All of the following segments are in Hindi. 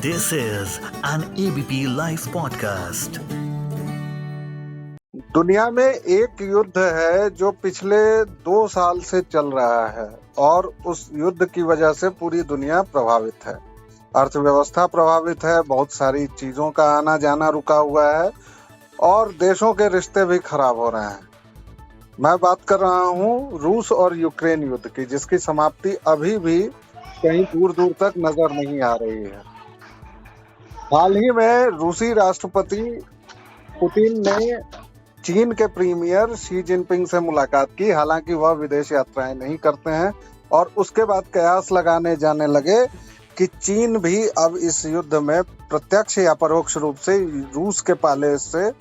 This is an ABP Life podcast. दुनिया में एक युद्ध है जो पिछले 2 साल से चल रहा है और उस युद्ध की वजह से पूरी दुनिया प्रभावित है। अर्थव्यवस्था प्रभावित है, बहुत सारी चीजों का आना जाना रुका हुआ है और देशों के रिश्ते भी खराब हो रहे हैं। मैं बात कर रहा हूँ रूस और यूक्रेन युद्ध की, जिसकी समाप्ति अभी भी कहीं दूर दूर तक नजर नहीं आ रही है। हाल ही में रूसी राष्ट्रपति पुतिन ने चीन के प्रीमियर शी जिनपिंग से मुलाकात की। हालांकि वह विदेश यात्राएं नहीं करते हैं और उसके बाद कयास लगाने जाने लगे कि चीन भी अब इस युद्ध में प्रत्यक्ष या परोक्ष रूप से रूस के पाले से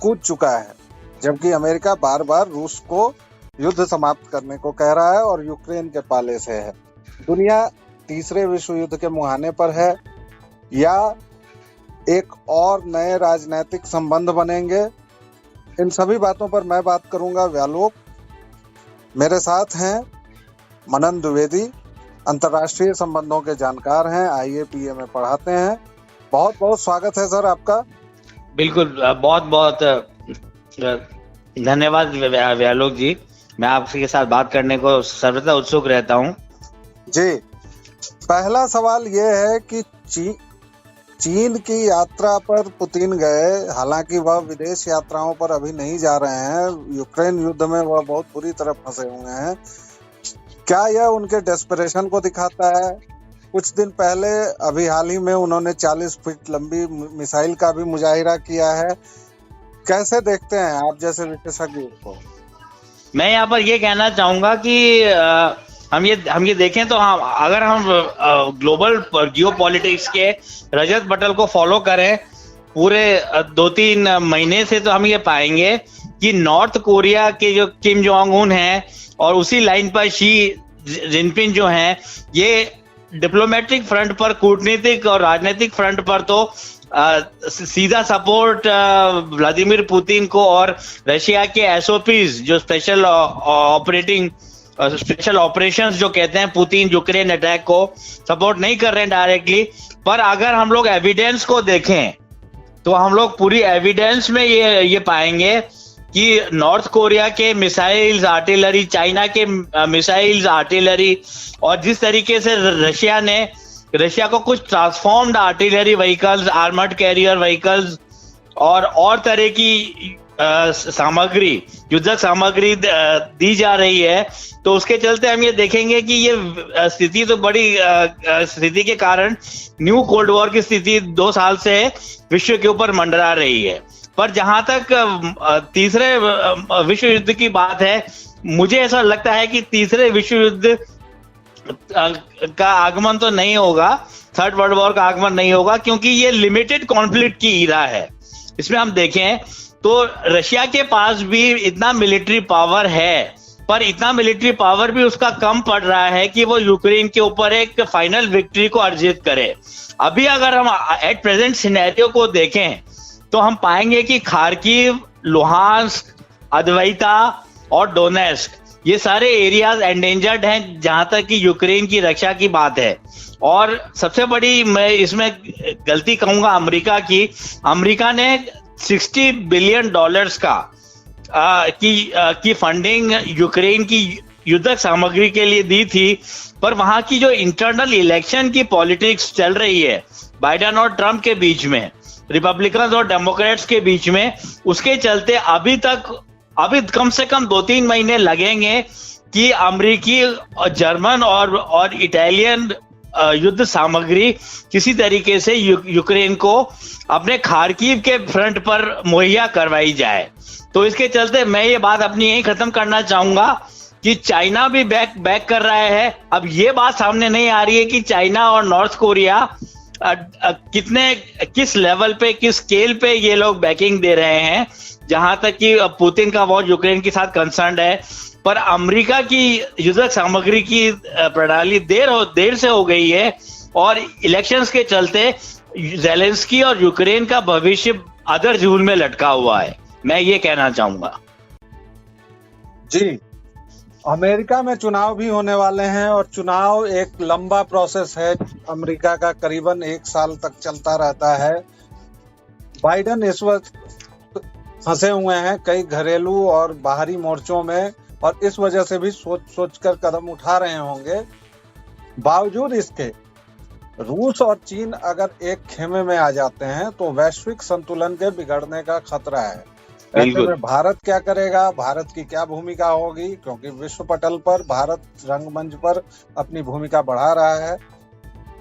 कूद चुका है, जबकि अमेरिका बार बार रूस को युद्ध समाप्त करने को कह रहा है और यूक्रेन के पाले से है। दुनिया तीसरे विश्व युद्ध के मुहाने पर है या एक और नए राजनीतिक संबंध बनेंगे, इन सभी बातों पर मैं बात करूंगा। व्यालोक मेरे साथ हैं, मनन द्विवेदी अंतर्राष्ट्रीय संबंधों के जानकार हैं, IAPA में पढ़ाते हैं। बहुत बहुत स्वागत है सर आपका। बिल्कुल, बहुत बहुत धन्यवाद व्यालोक जी। मैं आपके साथ बात करने को सर्वथा उत्सुक रहता हूं। जी, पहला सवाल ये है कि चीन की यात्रा पर पुतिन गए, हालांकि वह विदेश यात्राओं पर अभी नहीं जा रहे हैं। यूक्रेन युद्ध में वह बहुत बुरी तरह फंसे हुए हैं। क्या यह उनके डेस्परेशन को दिखाता है? कुछ दिन पहले अभी हाल ही में उन्होंने 40 फीट लंबी मिसाइल का भी मुजाहिरा किया है। कैसे देखते हैं आप जैसे विशेषज्ञ को? मैं यहाँ पर ये कहना चाहूंगा कि हम ये देखें तो अगर हम ग्लोबल जियोपॉलिटिक्स के रजत पटल को फॉलो करें पूरे 2-3 महीने से, तो हम ये पाएंगे कि नॉर्थ कोरिया के जो किम जोंग उन हैं और उसी लाइन पर शी जिनपिंग जो हैं, ये डिप्लोमेटिक फ्रंट पर, कूटनीतिक और राजनीतिक फ्रंट पर तो सीधा सपोर्ट व्लादिमीर पुतिन को और रशिया के SOPs जो स्पेशल ऑपरेशंस जो कहते हैं पुतिन यूक्रेन अटैक को सपोर्ट नहीं कर रहे हैं डायरेक्टली। पर अगर हम लोग एविडेंस को देखें तो हम लोग पूरी एविडेंस में ये पाएंगे कि नॉर्थ कोरिया के मिसाइल्स, आर्टिलरी, चाइना के मिसाइल्स, आर्टिलरी, और जिस तरीके से रशिया को कुछ transformed artillery vehicles, armoured carrier vehicles और तरह की सामग्री, युद्धक सामग्री दी जा रही है, तो उसके चलते हम ये देखेंगे कि ये स्थिति तो बड़ी स्थिति के कारण न्यू कोल्ड वॉर की स्थिति 2 साल से विश्व के ऊपर मंडरा रही है। पर जहां तक तीसरे विश्व युद्ध की बात है, मुझे ऐसा लगता है कि तीसरे विश्व युद्ध का आगमन तो नहीं होगा, थर्ड वर्ल्ड वॉर का आगमन नहीं होगा, क्योंकि ये लिमिटेड कॉन्फ्लिक्ट की ईरा है। इसमें हम देखें तो रशिया के पास भी इतना मिलिट्री पावर है, पर इतना मिलिट्री पावर भी उसका कम पड़ रहा है कि वो यूक्रेन के ऊपर एक फाइनल विक्ट्री को अर्जित करे। अभी अगर हम एट प्रेजेंट सिनेरियो को देखें तो हम पाएंगे कि खार्किव, लुहांस्क, अद्वैता और डोनेस्क, ये सारे एरियाज एंडेंजर्ड हैं जहां तक कि यूक्रेन की रक्षा की बात है। और सबसे बड़ी मैं इसमें गलती कहूंगा अमेरिका की। अमेरिका ने $60 बिलियन की फंडिंग यूक्रेन की युद्धक सामग्री के लिए दी थी, पर वहां की जो इंटरनल इलेक्शन की पॉलिटिक्स चल रही है बाइडेन और ट्रंप के बीच में, रिपब्लिकन्स और डेमोक्रेट्स के बीच में, उसके चलते अभी कम से कम 2-3 महीने लगेंगे कि अमेरिकी, जर्मन और इटालियन युद्ध सामग्री किसी तरीके से यूक्रेन को अपने खार्किव के फ्रंट पर मुहैया करवाई जाए। तो इसके चलते मैं ये बात अपनी यही खत्म करना चाहूंगा कि चाइना भी बैक कर रहा है। अब ये बात सामने नहीं आ रही है कि चाइना और नॉर्थ कोरिया किस लेवल पे, किस स्केल पे ये लोग बैकिंग दे रहे हैं, जहां तक कि पुतिन का वॉर यूक्रेन के साथ कंसर्न है। पर अमेरिका की युद्धक सामग्री की प्रणाली देर से हो गई है और इलेक्शंस के चलते ज़ेलेंस्की और यूक्रेन का भविष्य अदर झूल में लटका हुआ है, मैं ये कहना चाहूंगा। जी, अमेरिका में चुनाव भी होने वाले हैं और चुनाव एक लंबा प्रोसेस है। अमेरिका का करीबन 1 साल तक चलता रहता है। बाइडेन इस वक्त फंसे हुए हैं कई घरेलू और बाहरी मोर्चों में और इस वजह से भी सोच कर कदम उठा रहे होंगे। बावजूद इसके रूस और चीन अगर एक खेमे में आ जाते हैं तो वैश्विक संतुलन के बिगड़ने का खतरा है। ऐसे में भारत क्या करेगा, भारत की क्या भूमिका होगी, क्योंकि विश्व पटल पर भारत रंगमंच पर अपनी भूमिका बढ़ा रहा है।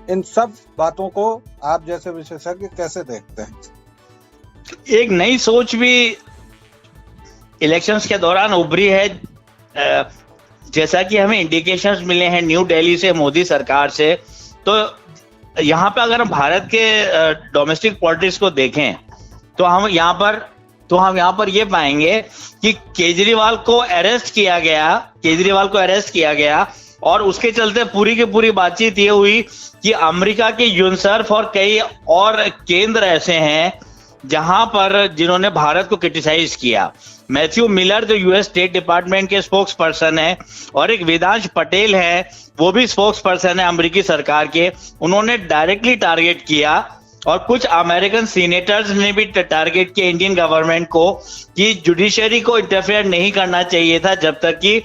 इन सब बातों को आप जैसे विशेषज्ञ कैसे देखते हैं? एक नई सोच भी इलेक्शंस के दौरान उभरी है। जैसा कि हमें इंडिकेशंस मिले हैं न्यू दिल्ली से, मोदी सरकार से, तो यहाँ पे अगर हम भारत के डोमेस्टिक पॉलिटिक्स को देखें तो हम यहाँ पर ये पाएंगे कि केजरीवाल को अरेस्ट किया गया और उसके चलते पूरी की पूरी बातचीत ये हुई कि अमेरिका के यूनसर्फ और कई और केंद्र ऐसे हैं जहां पर जिन्होंने भारत को क्रिटिसाइज किया। मैथ्यू मिलर जो यूएस स्टेट डिपार्टमेंट के स्पोक्स पर्सन है और एक वेदांश पटेल है, वो भी स्पोक्स पर्सन है अमेरिकी सरकार के, उन्होंने डायरेक्टली टारगेट किया और कुछ अमेरिकन सीनेटर्स ने भी टारगेट किया इंडियन गवर्नमेंट को कि जुडिशरी को इंटरफेयर नहीं करना चाहिए था जब तक कि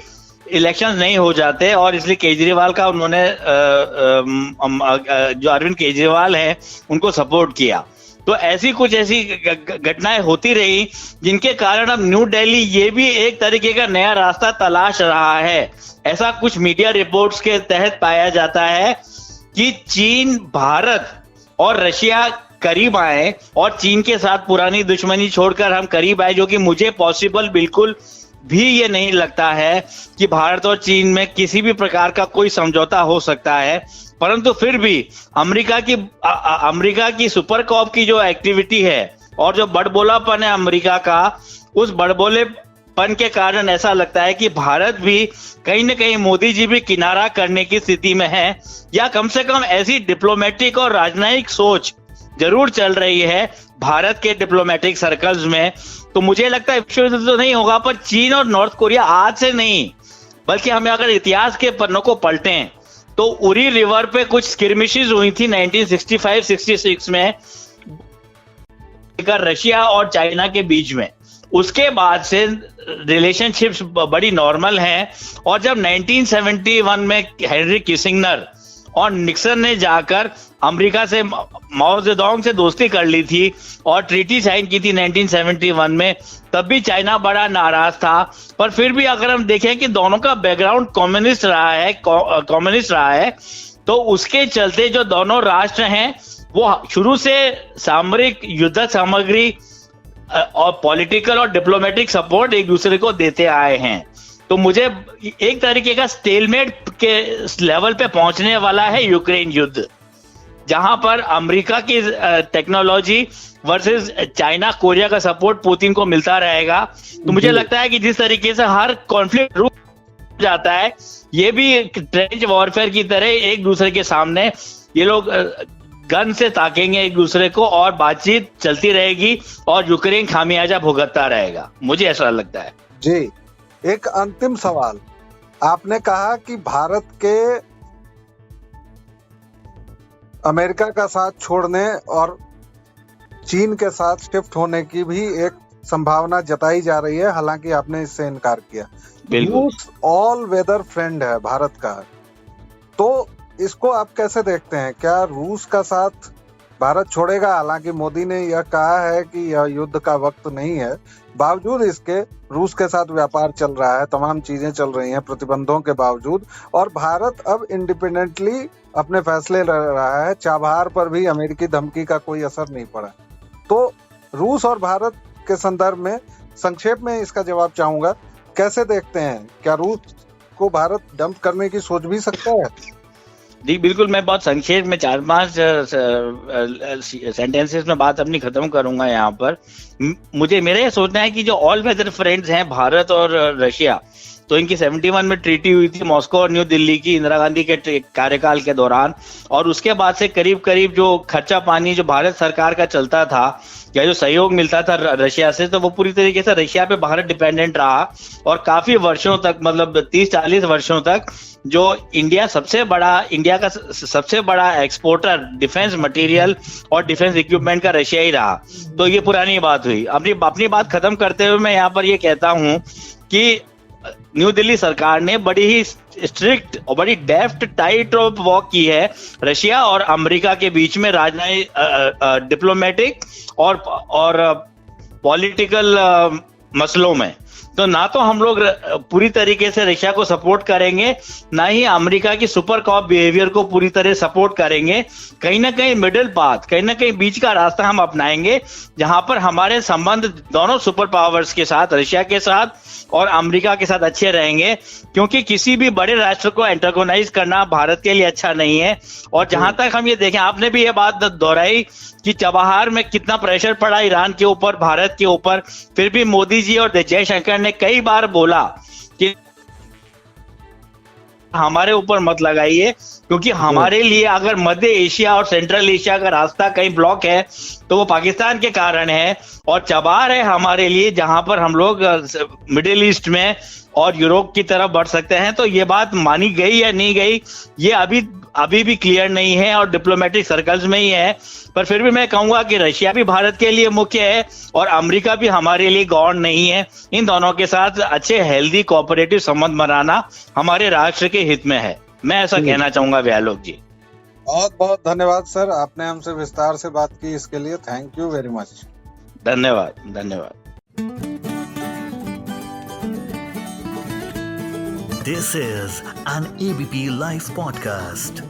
इलेक्शंस नहीं हो जाते, और इसलिए केजरीवाल का उन्होंने जो अरविंद केजरीवाल है उनको सपोर्ट किया। तो ऐसी घटनाएं होती रही जिनके कारण अब न्यू दिल्ली ये भी एक तरीके का नया रास्ता तलाश रहा है। ऐसा कुछ मीडिया रिपोर्ट्स के तहत पाया जाता है कि चीन, भारत और रशिया करीब आए और चीन के साथ पुरानी दुश्मनी छोड़कर हम करीब आए, जो कि मुझे पॉसिबल बिल्कुल भी ये नहीं लगता है कि भारत और चीन में किसी भी प्रकार का कोई समझौता हो सकता है। परंतु फिर भी अमेरिका की सुपर कॉप की जो एक्टिविटी है और जो बड़बोलापन है अमेरिका का, उस बड़बोलेपन के कारण ऐसा लगता है कि भारत भी कहीं ना कहीं मोदी जी भी किनारा करने की स्थिति में है, या कम से कम ऐसी डिप्लोमेटिक और राजनयिक सोच जरूर चल रही है भारत के डिप्लोमेटिक सर्कल्स में। तो मुझे लगता है विश्व युद्ध तो नहीं होगा, पर चीन और नॉर्थ कोरिया आज से नहीं, बल्कि हमें अगर इतिहास के पन्नों को पलटें तो उरी रिवर पे कुछ स्किर्मिशेस हुई थी 1965-66 में रशिया और चाइना के बीच में। उसके बाद से रिलेशनशिप्स बड़ी नॉर्मल हैं, और जब 1971 में हेनरी किसिंगर और निक्सन ने जाकर अमेरिका से माओ जेडोंग से दोस्ती कर ली थी और ट्रीटी साइन की थी 1971 में, तब भी चाइना बड़ा नाराज था। पर फिर भी अगर हम देखें कि दोनों का बैकग्राउंड कम्युनिस्ट रहा है, तो उसके चलते जो दोनों राष्ट्र हैं वो शुरू से सामरिक युद्ध सामग्री और पॉलिटिकल और डिप्लोमेटिक सपोर्ट एक दूसरे को देते आए हैं। तो मुझे एक तरीके का स्टेलमेट के लेवल पे पहुंचने वाला है यूक्रेन युद्ध, जहां पर अमेरिका की टेक्नोलॉजी वर्सेस चाइना, कोरिया का सपोर्ट पुतिन को मिलता रहेगा। तो मुझे लगता है कि जिस तरीके से हर कॉन्फ्लिक्ट रुक जाता है, ये भी ट्रेंच वॉरफेयर की तरह एक दूसरे के सामने ये लोग गन से ताकेंगे एक दूसरे को और बातचीत चलती रहेगी और यूक्रेन खामियाजा भुगतता रहेगा, मुझे ऐसा लगता है। जी, एक अंतिम सवाल, आपने कहा कि भारत के अमेरिका का साथ छोड़ने और चीन के साथ शिफ्ट होने की भी एक संभावना जताई जा रही है, हालांकि आपने इससे इनकार किया। रूस ऑल वेदर फ्रेंड है भारत का, तो इसको आप कैसे देखते हैं? क्या रूस का साथ भारत छोड़ेगा? हालांकि मोदी ने यह कहा है कि यह युद्ध का वक्त नहीं है, बावजूद इसके रूस के साथ व्यापार चल रहा है, तमाम चीजें चल रही हैं प्रतिबंधों के बावजूद, और भारत अब इंडिपेंडेंटली अपने फैसले ले रहा है। चाबहार पर भी अमेरिकी धमकी का कोई असर नहीं पड़ा। तो रूस और भारत के संदर्भ में संक्षेप में इसका जवाब चाहूंगा, कैसे देखते हैं? क्या रूस को भारत डंप करने की सोच भी सकता है? जी बिल्कुल, मैं बहुत संक्षेप में 4-5 सेंटेंसेस में बात अपनी खत्म करूंगा यहाँ पर। मेरा ये सोचना है कि जो ऑल वेदर फ्रेंड्स हैं भारत और रशिया, तो इनकी 71 में ट्रीटी हुई थी मॉस्को और न्यू दिल्ली की, इंदिरा गांधी के कार्यकाल के दौरान। और उसके बाद से करीब करीब जो खर्चा पानी जो भारत सरकार का चलता था या जो सहयोग मिलता था रशिया से, तो वो पूरी तरीके से रशिया पे भारत डिपेंडेंट रहा। और काफी वर्षों तक, मतलब 30-40 वर्षों तक, जो इंडिया का सबसे बड़ा एक्सपोर्टर डिफेंस मटेरियल और डिफेंस इक्विपमेंट का रशिया ही रहा। तो ये पुरानी बात हुई। अपनी बात खत्म करते हुए मैं यहाँ पर ये कहता हूँ कि न्यू दिल्ली सरकार ने बड़ी ही स्ट्रिक्ट और बड़ी डेफ्ट टाइट वॉक की है रशिया और अमेरिका के बीच में, राजनयिक, डिप्लोमेटिक और पॉलिटिकल मसलों में। तो ना तो हम लोग पूरी तरीके से रशिया को सपोर्ट करेंगे, ना ही अमेरिका की सुपर कॉप बिहेवियर को पूरी तरह सपोर्ट करेंगे। कहीं ना कहीं मिडिल पाथ, कहीं ना कहीं बीच का रास्ता हम अपनाएंगे, जहां पर हमारे संबंध दोनों सुपर पावर्स के साथ, रशिया के साथ और अमेरिका के साथ अच्छे रहेंगे। क्योंकि किसी भी बड़े राष्ट्र को एंटागोनाइज करना भारत के लिए अच्छा नहीं है। और जहां तक हम ये देखें, आपने भी ये बात दोहराई कि चबाहार में कितना प्रेशर पड़ा ईरान के ऊपर, भारत के ऊपर, फिर भी मोदी जी और जयशंकर ने कई बार बोला कि हमारे ऊपर मत लगाइए, क्योंकि हमारे लिए अगर मध्य एशिया और सेंट्रल एशिया का रास्ता कहीं ब्लॉक है तो वो पाकिस्तान के कारण है, और चबार है हमारे लिए जहां पर हम लोग मिडिल ईस्ट में और यूरोप की तरफ बढ़ सकते हैं। तो ये बात मानी गई या नहीं गई, ये अभी भी क्लियर नहीं है और डिप्लोमेटिक सर्कल्स में ही है। पर फिर भी मैं कहूंगा कि रशिया भी भारत के लिए मुख्य है और अमेरिका भी हमारे लिए गौण नहीं है। इन दोनों के साथ अच्छे हेल्दी कोऑपरेटिव संबंध बनाना हमारे राष्ट्र के हित में है। मैं ऐसा कहना चाहूंगा व्यालोक जी। बहुत बहुत धन्यवाद सर, आपने हमसे विस्तार से बात की, इसके लिए थैंक यू वेरी मच। धन्यवाद। This is an ABP Life podcast.